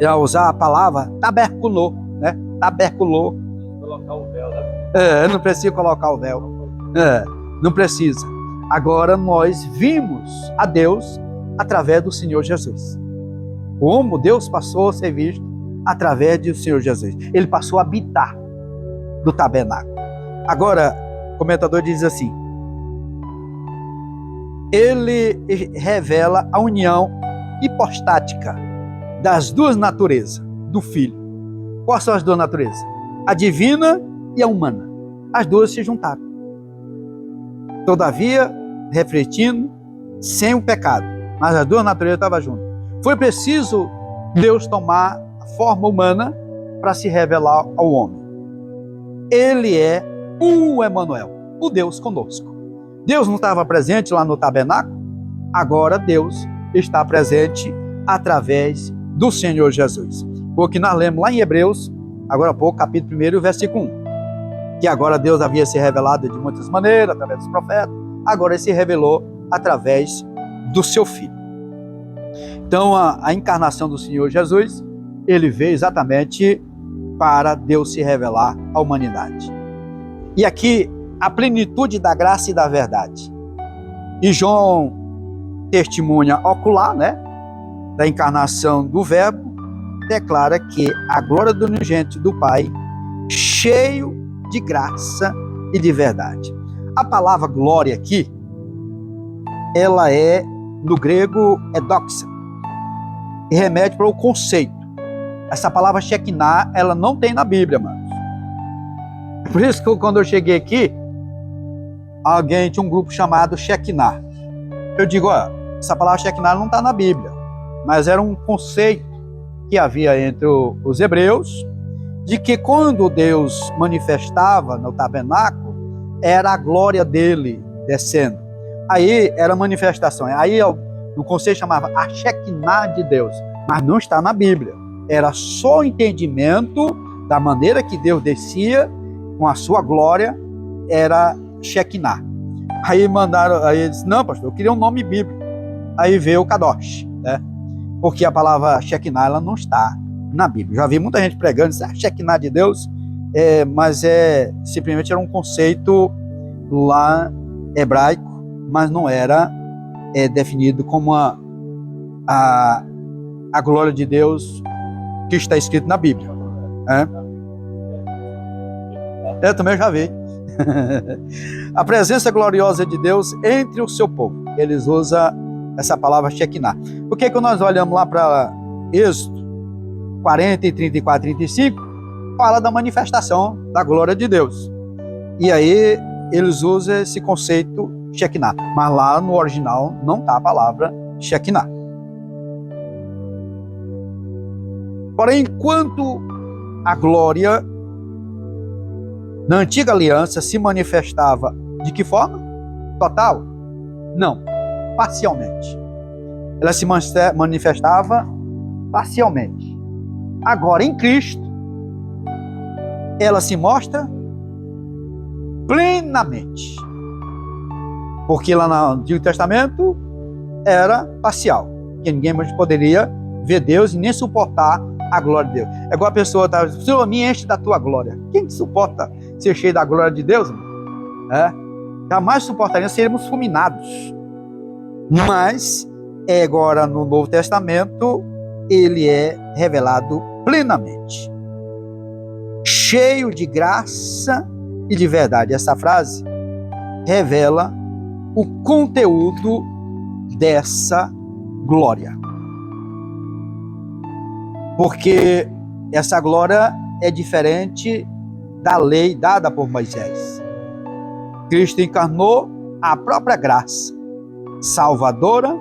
eu usar a palavra taberculou, né? Taberculou. Colocar o véu, né? Não precisa colocar o véu. Não precisa. Agora nós vimos a Deus através do Senhor Jesus. Como Deus passou a ser visto através do Senhor Jesus. Ele passou a habitar do tabernáculo. Agora, o comentador diz assim: ele revela a união hipostática das duas naturezas do Filho. Quais são as duas naturezas? A divina e a humana. As duas se juntaram. Todavia, refletindo, sem o pecado. Mas as duas naturezas estavam juntas. Foi preciso Deus tomar a forma humana para se revelar ao homem. Ele é o Emanuel, o Deus conosco. Deus não estava presente lá no tabernáculo? Agora Deus está presente através do Senhor Jesus. Porque nós lemos lá em Hebreus, agora há pouco, capítulo 1, versículo 1, que agora Deus havia se revelado de muitas maneiras, através dos profetas, agora ele se revelou através do seu Filho. Então a encarnação do Senhor Jesus, ele veio exatamente para Deus se revelar à humanidade. E aqui, a plenitude da graça e da verdade. E João testemunha ocular, né, da encarnação do Verbo, declara que a glória do unigênito do Pai, cheio de graça e de verdade. A palavra glória aqui, ela é, no grego, doxa, e remete para o conceito. Essa palavra Shekinah, ela não tem na Bíblia, mano. Por isso que quando eu cheguei aqui, alguém tinha um grupo chamado Shekinah. Eu digo, essa palavra Shekinah não está na Bíblia. mas era um conceito que havia entre os hebreus, de que quando Deus manifestava no tabernáculo, era a glória dele descendo. Aí era manifestação. Aí no conceito chamava a Shekinah de Deus, mas não está na Bíblia. Era só o entendimento da maneira que Deus descia com a sua glória, era Shekinah. Aí mandaram, aí disse, não, pastor, eu queria um nome bíblico. Aí veio o Kadosh, né? Porque a palavra Shekinah, ela não está na Bíblia. Já vi muita gente pregando, disse, Shekinah de Deus, mas simplesmente era um conceito lá hebraico, mas não era definido como a glória de Deus que está escrito na Bíblia. Eu também já vi. A presença gloriosa de Deus entre o seu povo. Eles usam essa palavra Shekinah. Por que nós olhamos lá para Êxodo 40, 34, 35? Fala da manifestação da glória de Deus. E aí eles usam esse conceito Shekinah. Mas lá no original não está a palavra Shekinah. Porém, enquanto a glória na antiga aliança se manifestava de que forma? Total? Não, parcialmente. Ela se manifestava parcialmente. Agora, em Cristo, ela se mostra plenamente. Porque lá no Antigo Testamento era parcial. Que ninguém mais poderia ver Deus e nem suportar a glória de Deus. É igual a pessoa está dizendo, Senhor, me enche da tua glória. Quem que suporta ser cheio da glória de Deus? Jamais suportaria, seríamos fulminados. Mas, agora no Novo Testamento, ele é revelado plenamente. Cheio de graça e de verdade. Essa frase revela o conteúdo dessa glória. Porque essa glória é diferente da lei dada por Moisés. Cristo encarnou a própria graça salvadora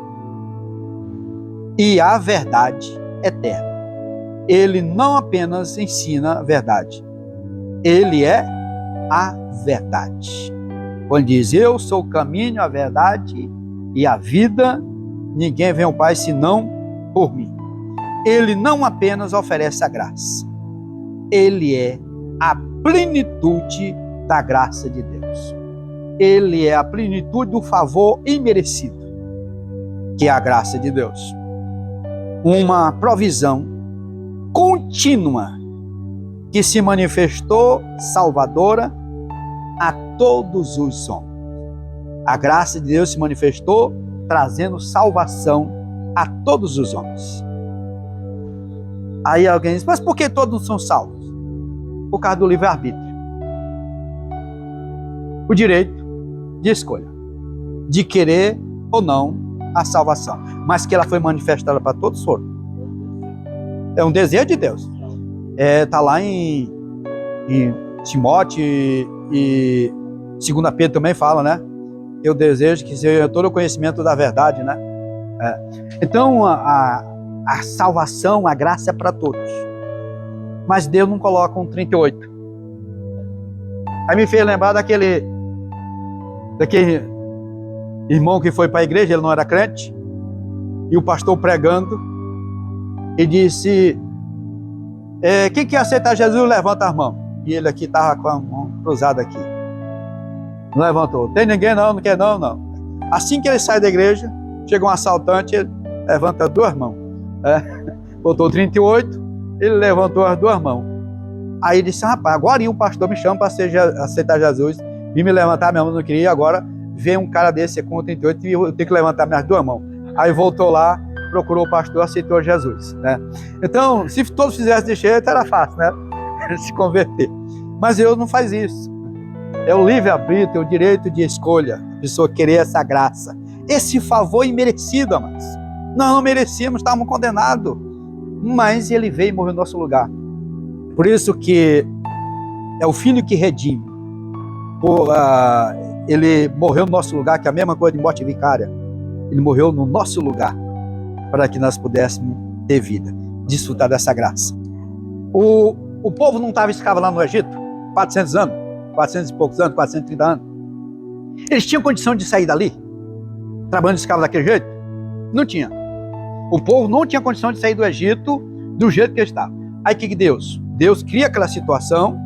e a verdade eterna. Ele não apenas ensina a verdade, ele é a verdade. Quando diz, eu sou o caminho, a verdade e a vida, ninguém vem ao Pai senão por mim. Ele não apenas oferece a graça, ele é a plenitude da graça de Deus. Ele é a plenitude do favor imerecido, que é a graça de Deus. Uma provisão contínua que se manifestou salvadora a todos os homens. A graça de Deus se manifestou trazendo salvação a todos os homens. Aí alguém diz, mas por que todos são salvos? Por causa do livre-arbítrio. O direito de escolha, de querer ou não a salvação. Mas que ela foi manifestada para todos foram. É um desejo de Deus. Está lá em Timóteo e 2 Pedro também fala, né? Eu desejo que seja todo o conhecimento da verdade, né? Então, a salvação, a graça é para todos. Mas Deus não coloca um 38. Aí me fez lembrar daquele irmão que foi para a igreja, ele não era crente, e o pastor pregando, e disse, quem quer aceitar Jesus, levanta as mãos. E ele aqui estava com a mão cruzada aqui. Não levantou. Tem ninguém não, não quer não, não. Assim que ele sai da igreja, chega um assaltante, ele levanta as duas mãos. Botou 38, ele levantou as duas mãos. Aí ele disse, rapaz, agora um pastor me chama para aceitar Jesus, vim me levantar, minha mão não queria, agora vem um cara desse com 38 e eu tenho que levantar minhas duas mãos. Aí voltou lá, procurou o pastor, aceitou Jesus, né? Então, se todos fizessem desse jeito, era fácil, né? Se converter. Mas Deus não faz isso. É o livre-arbítrio, é o direito de escolha, a pessoa querer essa graça. Esse favor imerecido, amados. Nós não merecíamos, estávamos condenados. Mas ele veio e morreu no nosso lugar. Por isso que é o Filho que redime. Ele morreu no nosso lugar, que é a mesma coisa de morte vicária. Ele morreu no nosso lugar. para que nós pudéssemos ter vida, desfrutar dessa graça. O povo não estava escravo lá no Egito, 400 anos, 400 e poucos anos, 430 anos. Eles tinham condição de sair dali, trabalhando escravo daquele jeito? Não tinha. O povo não tinha condição de sair do Egito do jeito que ele estava. Aí o que Deus? Deus cria aquela situação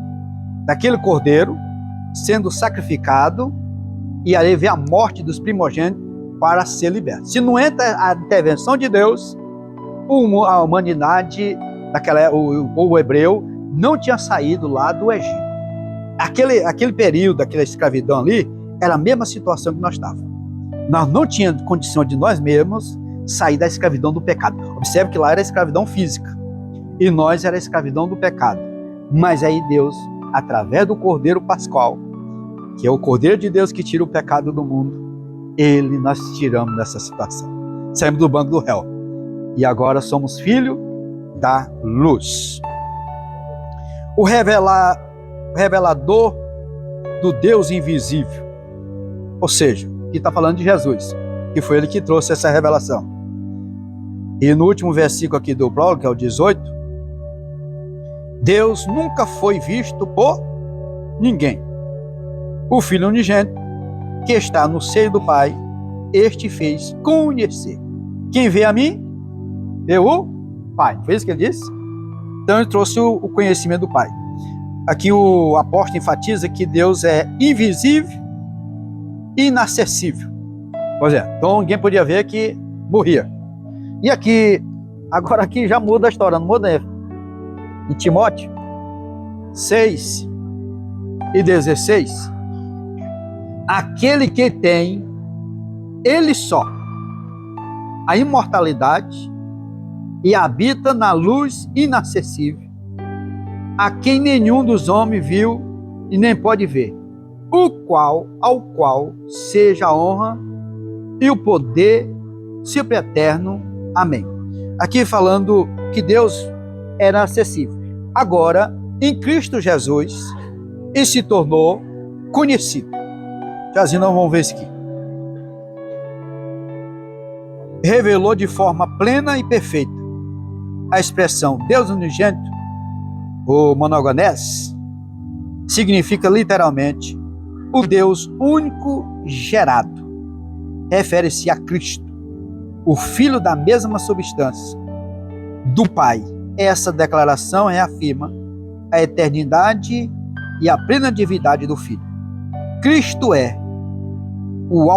daquele cordeiro sendo sacrificado e aí vem a morte dos primogênitos para ser liberto. Se não entra a intervenção de Deus, a humanidade, o povo hebreu, não tinha saído lá do Egito. Aquele período, aquela escravidão ali, era a mesma situação que nós estávamos. Nós não tínhamos condição de nós mesmos sair da escravidão do pecado. Observe que lá era escravidão física e nós era a escravidão do pecado. Mas aí Deus, através do Cordeiro Pascual, que é o Cordeiro de Deus que tira o pecado do mundo, nós tiramos dessa situação. Saímos do banco do réu. E agora somos filhos da luz. O revelador do Deus invisível. Ou seja, aqui está falando de Jesus, que foi ele que trouxe essa revelação. E no último versículo aqui do prólogo, que é o 18, Deus nunca foi visto por ninguém. O Filho unigênito, que está no seio do Pai, este fez conhecer. Quem vê a mim, vê o Pai. Foi isso que ele disse? Então ele trouxe o conhecimento do Pai. Aqui o apóstolo enfatiza que Deus é invisível e inacessível. Pois é, então ninguém podia ver que morria. E aqui, agora aqui já muda a história, não muda? Em Timóteo 6 e 16, aquele que tem, ele só, a imortalidade e habita na luz inacessível, a quem nenhum dos homens viu e nem pode ver, ao qual seja a honra e o poder sempre eterno. Amém. Aqui falando que Deus era acessível. Agora, em Cristo Jesus, ele se tornou conhecido. Jazinho, nós vamos ver isso aqui. Revelou de forma plena e perfeita a expressão Deus unigênito, o monogonés, significa literalmente o Deus único gerado. Refere-se a Cristo, o Filho da mesma substância do Pai. Essa declaração reafirma a eternidade e a plena divindade do Filho. Cristo é o a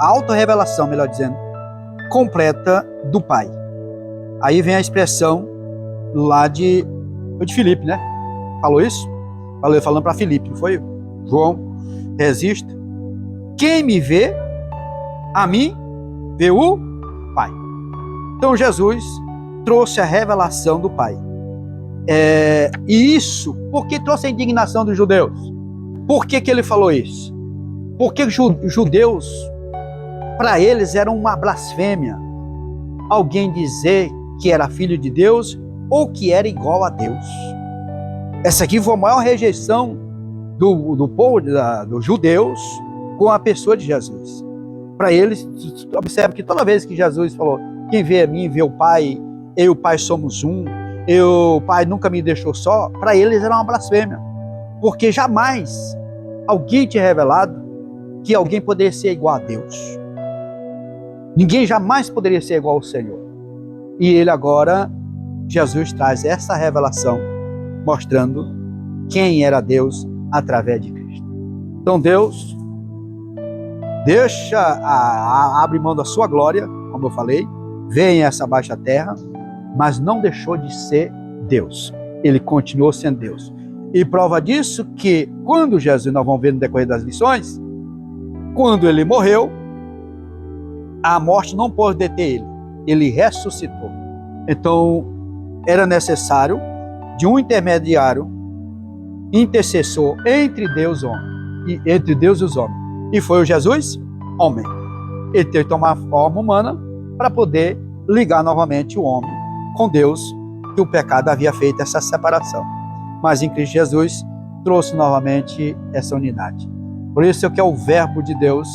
autorrevelação, melhor dizendo, completa do Pai. Aí vem a expressão lá de Filipe, né? Falou isso? Falando para Filipe, não foi? João, resista. Quem me vê, a mim, vê o Pai. Então Jesus trouxe a revelação do Pai. E isso, por que trouxe a indignação dos judeus? Por que ele falou isso? Porque judeus, para eles, era uma blasfêmia alguém dizer que era filho de Deus ou que era igual a Deus. Essa aqui foi a maior rejeição do povo, dos judeus, com a pessoa de Jesus. Para eles, observe que toda vez que Jesus falou, quem vê a mim, vê o Pai, eu e o Pai somos um, o Pai nunca me deixou só, para eles era uma blasfêmia. Porque jamais alguém tinha revelado que alguém poderia ser igual a Deus. Ninguém jamais poderia ser igual ao Senhor. E ele agora, Jesus traz essa revelação, mostrando quem era Deus através de Cristo. Então Deus abre mão da sua glória, como eu falei, vem a essa baixa terra, mas não deixou de ser Deus. Ele continuou sendo Deus. E prova disso que quando Jesus, nós vamos ver no decorrer das lições, quando ele morreu, a morte não pôde deter ele. Ele ressuscitou. Então, era necessário de um intermediário, intercessor entre Deus e homem, entre Deus e os homens. E foi o Jesus, homem. Ele teve que tomar a forma humana para poder ligar novamente o homem com Deus, que o pecado havia feito essa separação. Mas em Cristo Jesus trouxe novamente essa unidade. Por isso é que é o verbo de Deus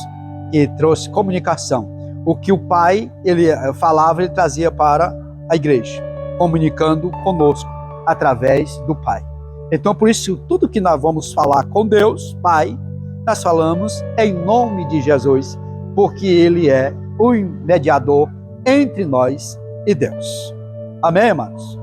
que trouxe comunicação. o que o Pai ele falava, ele trazia para a igreja, comunicando conosco através do Pai. Então, por isso, tudo que nós vamos falar com Deus, Pai, nós falamos em nome de Jesus, porque Ele é o mediador entre nós e Deus. Amém, irmãos?